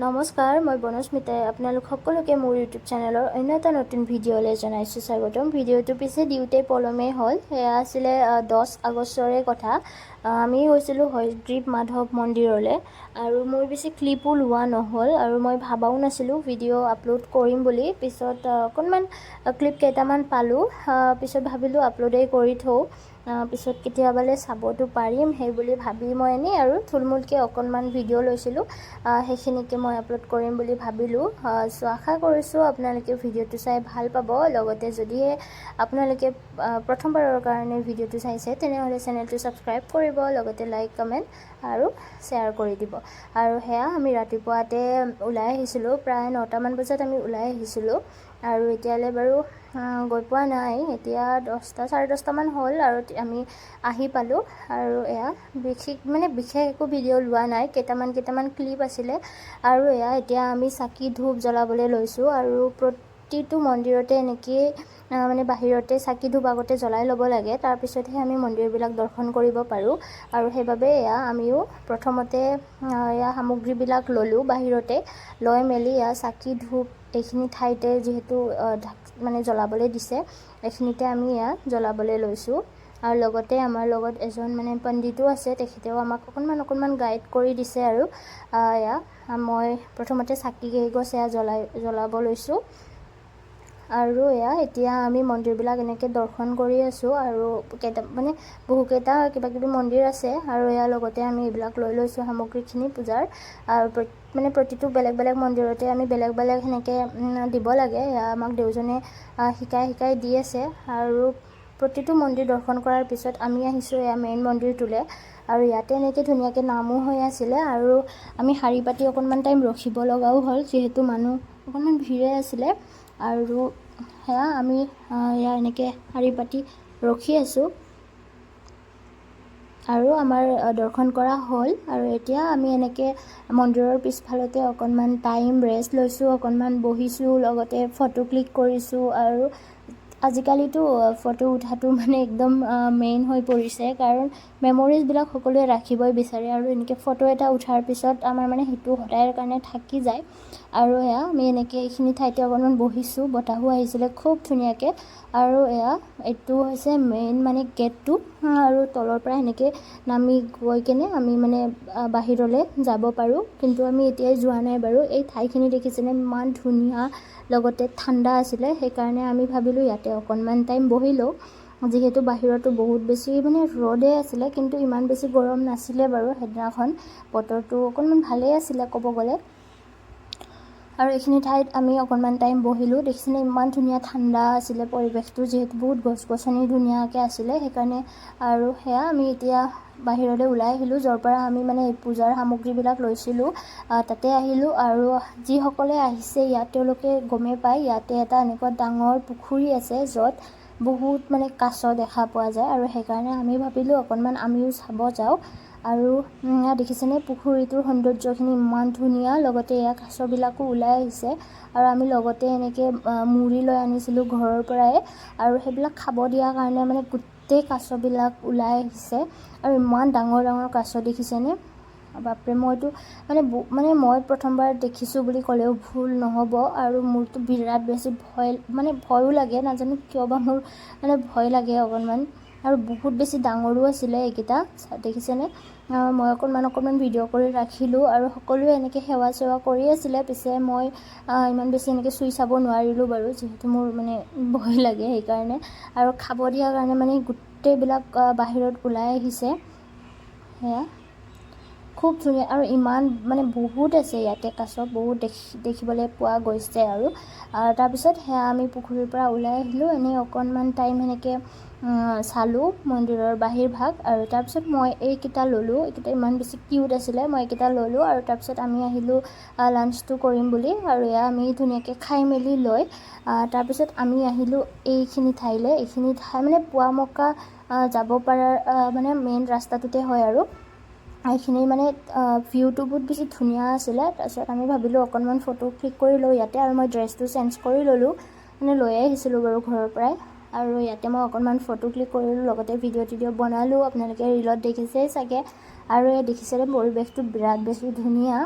নমস্কাৰ, মই বনস্মিতাই আপোনালোক সকলোকে মোৰ ইউটিউব চেনেলৰ অন্য এটা নতুন ভিডিঅ'লৈ জনাইছোঁ স্বাগতম। ভিডিঅ'টো পিছে দিওঁতে পলমেই হ'ল। সেয়া আছিলে 10 আগষ্টৰে কথা। আমি গৈছিলোঁ হয়গ্ৰীৱ মাধৱ মন্দিৰলৈ আৰু মোৰ বেছি ক্লিপো লোৱা নহ'ল আৰু মই ভাবাও নাছিলোঁ ভিডিঅ' আপলোড কৰিম বুলি। পিছত অকণমান ক্লিপ কেইটামান পালোঁ, পিছত ভাবিলোঁ আপলোডেই কৰি থওঁ, পিছত কেতিয়াবালৈ চাবতো পাৰিম সেই বুলি ভাবি মই এনেই আৰু থুলমূলকৈ অকণমান ভিডিঅ' লৈছিলোঁ, সেইখিনিকে মই আপলোড কৰিম বুলি ভাবিলোঁ। চ' আশা কৰিছোঁ আপোনালোকে ভিডিঅ'টো চাই ভাল পাব। লগতে যদিহে আপোনালোকে প্ৰথমবাৰৰ কাৰণে ভিডিঅ'টো চাইছে তেনেহ'লে চেনেলটো ছাবস্ক্ৰাইব কৰিব, লগতে লাইক কমেণ্ট আৰু শ্বেয়াৰ কৰি দিব। আৰু সেয়া আমি ৰাতিপুৱাতে ওলাই আহিছিলোঁ, প্ৰায় 9টামান বজাত আমি ওলাই আহিছিলোঁ আৰু এতিয়ালৈ বাৰু গৈ পোৱা নাই। এতিয়া 10টা চাৰে 10টামান হ'ল আৰু আমি আহি পালোঁ। আৰু এয়া বিশেষ একো ভিডিঅ' লোৱা নাই, কেইটামান ক্লিপ আছিলে। আৰু এয়া এতিয়া আমি চাকি ধূপ জ্বলাবলৈ লৈছোঁ আৰু প্ৰতিটো মন্দিৰতে এনেকেই বাহিৰতে চাকি ধূপ আগতে জ্বলাই ল'ব লাগে, তাৰপিছতহে আমি মন্দিৰবিলাক দৰ্শন কৰিব পাৰোঁ। আৰু সেইবাবে এয়া আমিও প্ৰথমতে এয়া সামগ্ৰীবিলাক ল'লোঁ বাহিৰতে, লৈ মেলি এয়া চাকি ধূপ এইখিনি ঠাইতে যিহেতু জ্বলাবলৈ দিছে, এইখিনিতে আমি এয়া জ্বলাবলৈ লৈছোঁ। আৰু লগতে আমাৰ লগত এজন পণ্ডিতো আছে, তেখেতেও আমাক অকণমান গাইড কৰি দিছে। আৰু এয়া মই প্ৰথমতে চাকি কেইগছ এয়া জ্বলাব লৈছোঁ। আৰু এয়া এতিয়া আমি মন্দিৰবিলাক এনেকৈ দৰ্শন কৰি আছোঁ আৰু বহুকেইটা কিবাকিবি মন্দিৰ আছে আৰু এয়া লগতে আমি এইবিলাক লৈ লৈছোঁ সামগ্ৰীখিনি পূজাৰ। আৰু প্ৰতিটো বেলেগ বেলেগ মন্দিৰতে আমি বেলেগ সেনেকৈ দিব লাগে, এয়া আমাক দেউজনে শিকাই দি আছে। আৰু প্ৰতিটো মন্দিৰ দৰ্শন কৰাৰ পিছত আমি আহিছোঁ এয়া মেইন মন্দিৰটোলৈ। আৰু ইয়াতে এনেকৈ ধুনীয়াকৈ নামো হৈ আছিলে আৰু আমি শাৰী পাতি অকণমান টাইম ৰখিব লগাও হ'ল, যিহেতু মানুহ অকণমান ভিৰে আছিলে। আৰু সেয়া আমি এয়া এনেকৈ শাৰী পাতি ৰখি আছোঁ আৰু আমাৰ দৰ্শন কৰা হ'ল। আৰু এতিয়া আমি এনেকৈ মন্দিৰৰ পিছফালতে অকণমান টাইম ৰেষ্ট লৈছোঁ, অকণমান বহিছোঁ, লগতে ফটো ক্লিক কৰিছোঁ। আৰু আজিকালিতো ফটো উঠাটো একদম মেইন হৈ পৰিছে, কাৰণ মেমৰিজবিলাক সকলোৱে ৰাখিবই বিচাৰে আৰু এনেকৈ ফটো এটা উঠাৰ পিছত আমাৰ সেইটো সদায়ৰ কাৰণে থাকি যায়। আৰু এয়া আমি এনেকৈ এইখিনি ঠাইতে অকণমান বহিছোঁ, বতাহো আহিছিলে খুব ধুনীয়াকৈ। আৰু এয়া এইটো হৈছে মেইন গেটটো, আৰু তলৰ পৰা এনেকৈ নামি গৈ কিনে আমি বাহিৰলৈ যাব পাৰোঁ, কিন্তু আমি এতিয়াই যোৱা নাই বাৰু। এই ঠাইখিনি দেখিছেনে, ইমান ধুনীয়া, লগতে ঠাণ্ডা আছিলে, সেইকাৰণে আমি ভাবিলোঁ ইয়াতে অকণমান টাইম বহি লওঁ। যিহেতু বাহিৰতো বহুত বেছি ৰ'দে আছিলে, কিন্তু ইমান বেছি গৰম নাছিলে বাৰু সেইদিনাখন, বতৰটো অকণমান ভালেই আছিলে ক'ব গ'লে। আৰু এইখিনি ঠাইত আমি অকণমান টাইম বহিলোঁ, দেখিছেনে ইমান ধুনীয়া ঠাণ্ডা আছিলে পৰিৱেশটো, যিহেতু বহুত গছ গছনি ধুনীয়াকৈ আছিলে সেইকাৰণে। আৰু সেয়া আমি এতিয়া বাহিৰলৈ ওলাই আহিলোঁ, য'ৰ পৰা আমি পূজাৰ সামগ্ৰীবিলাক লৈছিলোঁ, তাতে আহিলোঁ। আৰু যিসকলে আহিছে ইয়াত তেওঁলোকে গমেই পায়, ইয়াতে এটা এনেকুৱা ডাঙৰ পুখুৰী আছে য'ত বহুত কাছ দেখা পোৱা যায়। আৰু সেইকাৰণে আমি ভাবিলোঁ অকণমান আমিও চাব যাওঁ। আৰু দেখিছেনে পুখুৰীটোৰ সৌন্দৰ্যখিনি ইমান ধুনীয়া, লগতে এয়া কাছবিলাকো ওলাই আহিছে। আৰু আমি লগতে এনেকৈ মুড়ি লৈ আনিছিলোঁ ঘৰৰ পৰাই, আৰু সেইবিলাক খাব দিয়াৰ কাৰণে গোটেই কাছবিলাক ওলাই আহিছে। আৰু ইমান ডাঙৰ কাছ দেখিছেনে, বাপৰে! মইতো মই প্ৰথমবাৰ দেখিছোঁ বুলি ক'লেও ভুল নহ'ব। আৰু মোৰতো বিৰাট বেছি ভয়ো লাগে, নাজানো কিয় বা মোৰ ভয় লাগে অকণমান। আৰু বহুত বেছি ডাঙৰো আছিলে এইকেইটা, দেখিছেনে। মই অকণমান ভিডিঅ' কৰি ৰাখিলোঁ আৰু সকলোৱে এনেকৈ সেৱা চেৱা কৰি আছিলে। পিছে মই ইমান বেছি এনেকৈ চুই চাব নোৱাৰিলোঁ বাৰু, যিহেতু মোৰ ভয় লাগে সেইকাৰণে। আৰু খাব দিয়াৰ কাৰণে গোটেইবিলাক বাহিৰত ওলাই আহিছে, সেয়া খুব ধুনীয়া। আৰু ইমান বহুত আছে ইয়াতে কাছ, বহুত দেখিবলৈ পোৱা গৈছে। আৰু তাৰপিছত সেয়া আমি পুখুৰীৰ পৰা ওলাই আহিলোঁ, এনেই অকণমান টাইম সেনেকৈ চালোঁ মন্দিৰৰ বাহিৰ ভাগ। আৰু তাৰপিছত মই এইকেইটা ল'লোঁ, এইকেইটা ইমান বেছি কিউট আছিলে, মই এইকেইটা ল'লোঁ। আৰু তাৰপিছত আমি আহিলোঁ লাঞ্চটো কৰিম বুলি। আৰু এয়া আমি ধুনীয়াকৈ খাই মেলি লৈ তাৰপিছত আমি আহিলোঁ এইখিনি ঠাইলৈ। এইখিনি ঠাই পুৱামক্কা যাব পৰাৰ মেইন ৰাস্তাটোতে হয়। আৰু এইখিনি ভিউটো বহুত বেছি ধুনীয়া আছিলে। তাৰপিছত আমি ভাবিলোঁ অকণমান ফটো ক্লিক কৰি লওঁ ইয়াতে। আৰু মই ড্ৰেছটো চেঞ্জ কৰি ল'লোঁ, লৈয়ে আহিছিলোঁ বাৰু ঘৰৰ পৰাই। আৰু ইয়াতে মই অকণমান ফটো ক্লিক কৰিলোঁ, লগতে ভিডিঅ' টিডিঅ' বনালোঁ, আপোনালোকে ৰীলত দেখিছেই চাগে। আৰু এই দেখিছেনে পৰিৱেশটো বিৰাট বেছি ধুনীয়া।